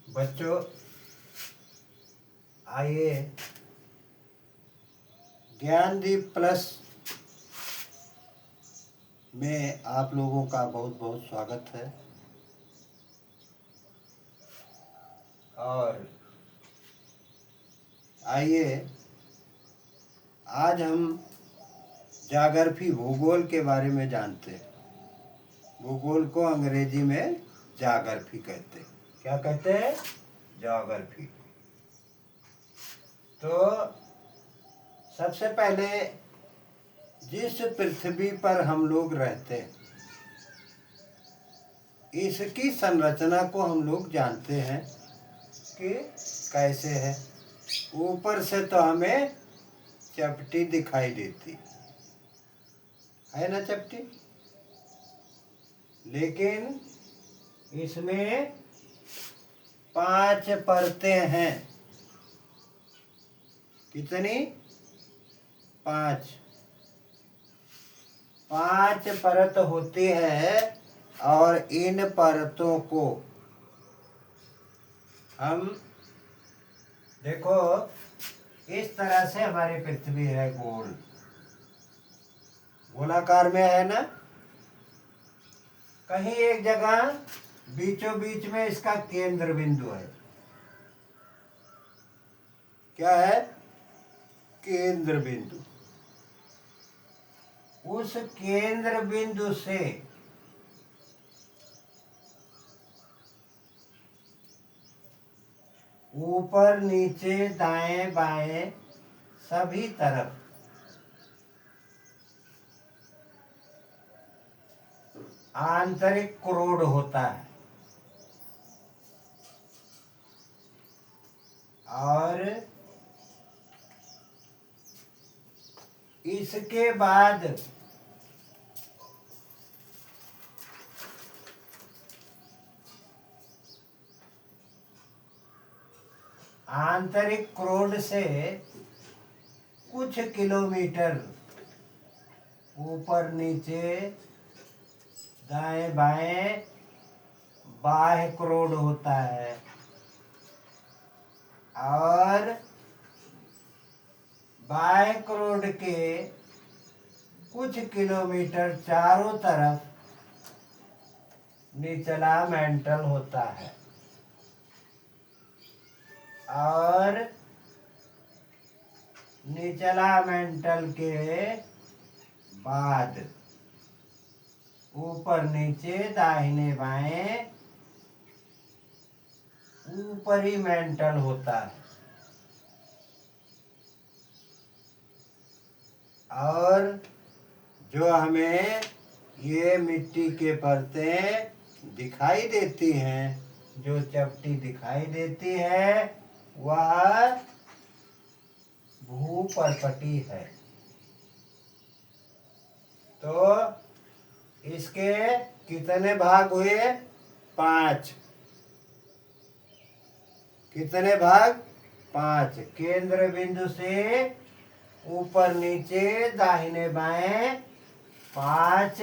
बच्चों, आइए ज्ञानदीप प्लस में आप लोगों का बहुत बहुत स्वागत है। और आइए आज हम जाग्रफी भूगोल के बारे में जानते हैं। भूगोल को अंग्रेजी में जाग्रफी कहते हैं। क्या कहते हैं? जाग्रफी। तो सबसे पहले जिस पृथ्वी पर हम लोग रहते हैं इसकी संरचना को हम लोग जानते हैं कि कैसे है। ऊपर से तो हमें चपटी दिखाई देती है ना, चपटी, लेकिन इसमें 5 परतें हैं। कितनी? 5 परत होती है। और इन परतों को हम देखो, इस तरह से हमारी पृथ्वी है, गोलाकार में है ना। कहीं एक जगह बीचों बीच में इसका केंद्र बिंदु है। क्या है? केंद्र बिंदु। उस केंद्र बिंदु से ऊपर नीचे दाएं बाएं सभी तरफ आंतरिक क्रोड होता है। और इसके बाद आंतरिक क्रोड से कुछ किलोमीटर ऊपर नीचे दाएं बाएं बाह्य क्रोड होता है। और बाह्य क्रोड के कुछ किलोमीटर चारों तरफ निचला मेंटल होता है। और निचला मेंटल के बाद ऊपर नीचे दाहिने बाएं ऊपरी मेंटल होता है। और जो हमें ये मिट्टी के परतें दिखाई देती हैं, जो चपटी दिखाई देती है, वह भूपर्पटी है। तो इसके कितने भाग हुए? 5। कितने भाग? 5। केंद्र बिंदु से ऊपर नीचे दाहिने बाएं 5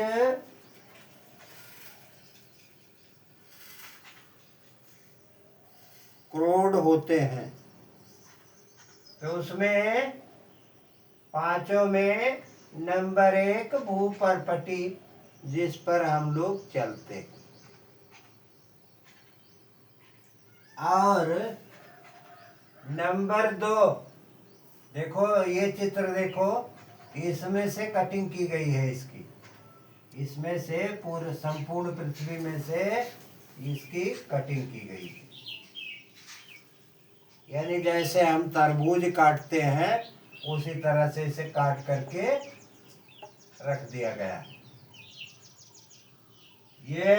क्रोड होते हैं। तो उसमें 5 में नंबर 1 भूपर्पटी, जिस पर हम लोग चलते हैं। और नंबर 2, देखो ये चित्र देखो, इसमें से कटिंग की गई है इसकी। इसमें से पूरे संपूर्ण पृथ्वी में से इसकी कटिंग की गई है। यानी जैसे हम तरबूज काटते हैं उसी तरह से इसे काट करके रख दिया गया। ये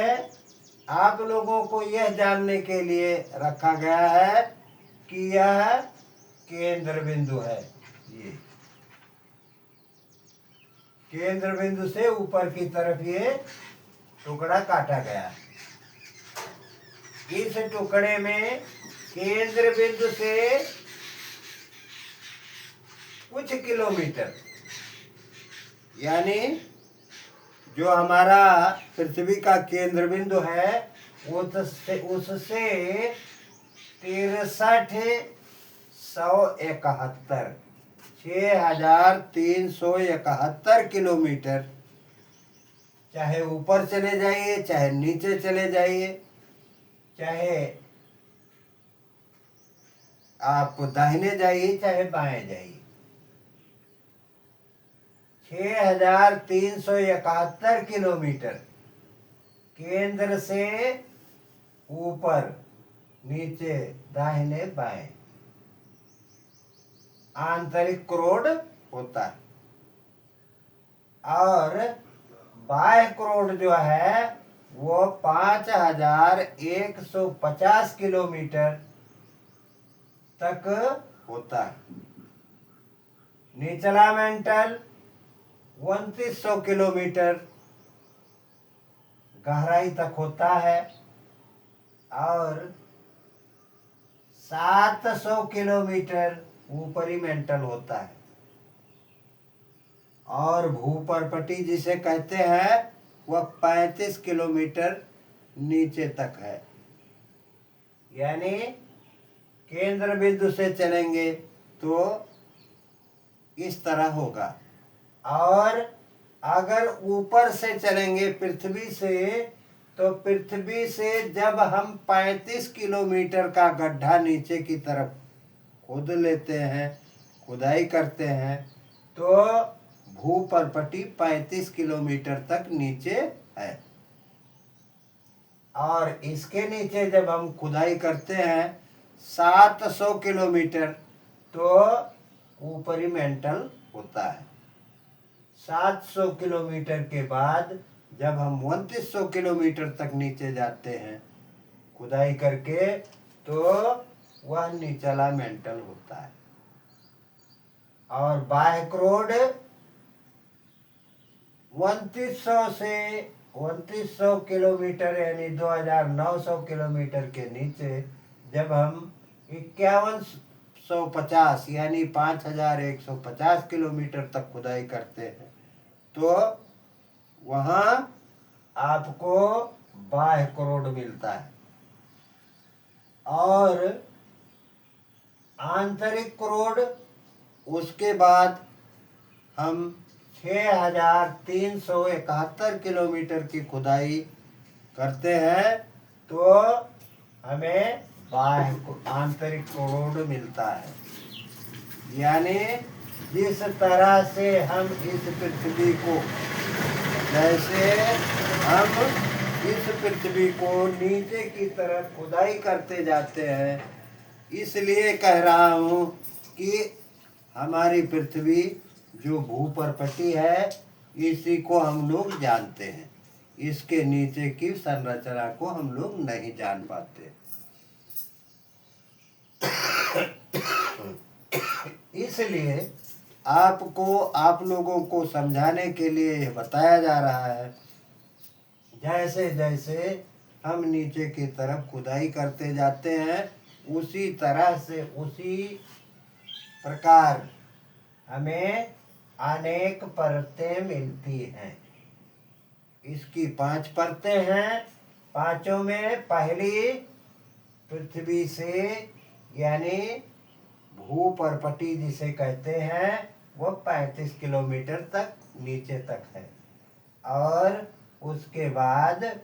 आप लोगों को यह जानने के लिए रखा गया है कि यह केंद्र बिंदु है। ये केंद्र बिंदु से ऊपर की तरफ ये टुकड़ा काटा गया। इस टुकड़े में केंद्र बिंदु से कुछ किलोमीटर, यानी जो हमारा पृथ्वी का केंद्र बिंदु है उससे 6371 6371 किलोमीटर। चाहे ऊपर चले जाइए, चाहे नीचे चले जाइए, चाहे आप दाहिने जाइए, चाहे बाएं जाइए, 6371 किलोमीटर केंद्र से ऊपर नीचे दाहिने बाएं आंतरिक करोड़ होता है। और बाह्य करोड़ जो है वो 5150 किलोमीटर तक होता है। निचला मेंटल 2900 किलोमीटर गहराई तक होता है और 700 किलोमीटर ऊपरी मेंटल होता है। और भूपर्पटी जिसे कहते हैं वह 35 किलोमीटर नीचे तक है। यानी केंद्र बिंदु से चलेंगे तो इस तरह होगा। और अगर ऊपर से चलेंगे पृथ्वी से, तो पृथ्वी से जब हम 35 किलोमीटर का गड्ढा नीचे की तरफ खोद लेते हैं, खुदाई करते हैं, तो भूपर्पटी 35 किलोमीटर तक नीचे है। और इसके नीचे जब हम खुदाई करते हैं 700 किलोमीटर, तो ऊपरी मेंटल होता है। 700 किलोमीटर के बाद जब हम 2900 किलोमीटर तक नीचे जाते हैं खुदाई करके, तो वह निचला मेंटल होता है। और बाह्य करोड़ 2900 से 2900 किलोमीटर यानी 2900 किलोमीटर के नीचे जब हम 5150 यानी 5150 किलोमीटर तक खुदाई करते हैं, तो वहाँ आपको बाह्य करोड़ मिलता है। और आंतरिक करोड़ उसके बाद हम 6371 किलोमीटर की खुदाई करते हैं, तो हमें बाह्य आंतरिक करोड़ मिलता है। यानी जिस तरह से हम इस पृथ्वी को, जैसे हम इस पृथ्वी को नीचे की तरफ खुदाई करते जाते हैं, इसलिए कह रहा हूँ कि हमारी पृथ्वी जो भूपर्पटी है, इसी को हम लोग जानते हैं। इसके नीचे की संरचना को हम लोग नहीं जान पाते। इसलिए आप लोगों को समझाने के लिए यह बताया जा रहा है, जैसे जैसे हम नीचे की तरफ खुदाई करते जाते हैं, उसी तरह से उसी प्रकार हमें अनेक परतें मिलती हैं। इसकी 5 परतें हैं। पांचों में पहली पृथ्वी से यानी भूपर्पटी जिसे कहते हैं, वो 35 किलोमीटर तक नीचे तक है। और उसके बाद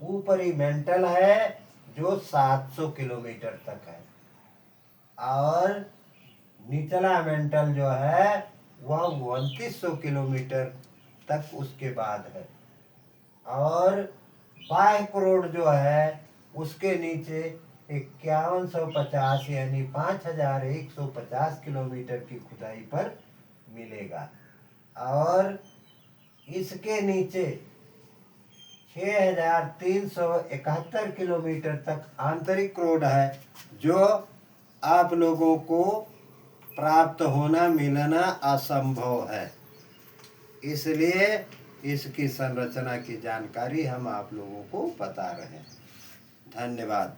ऊपरी मेंटल है जो 700 किलोमीटर तक है। और निचला मेंटल जो है वह 2900 किलोमीटर तक उसके बाद है। और बाह्य करोड़ जो है उसके नीचे 5150 यानी 5150 किलोमीटर की खुदाई पर मिलेगा। और इसके नीचे 6371 किलोमीटर तक आंतरिक करोड़ है, जो आप लोगों को प्राप्त होना, मिलना असंभव है। इसलिए इसकी संरचना की जानकारी हम आप लोगों को बता रहे हैं। धन्यवाद।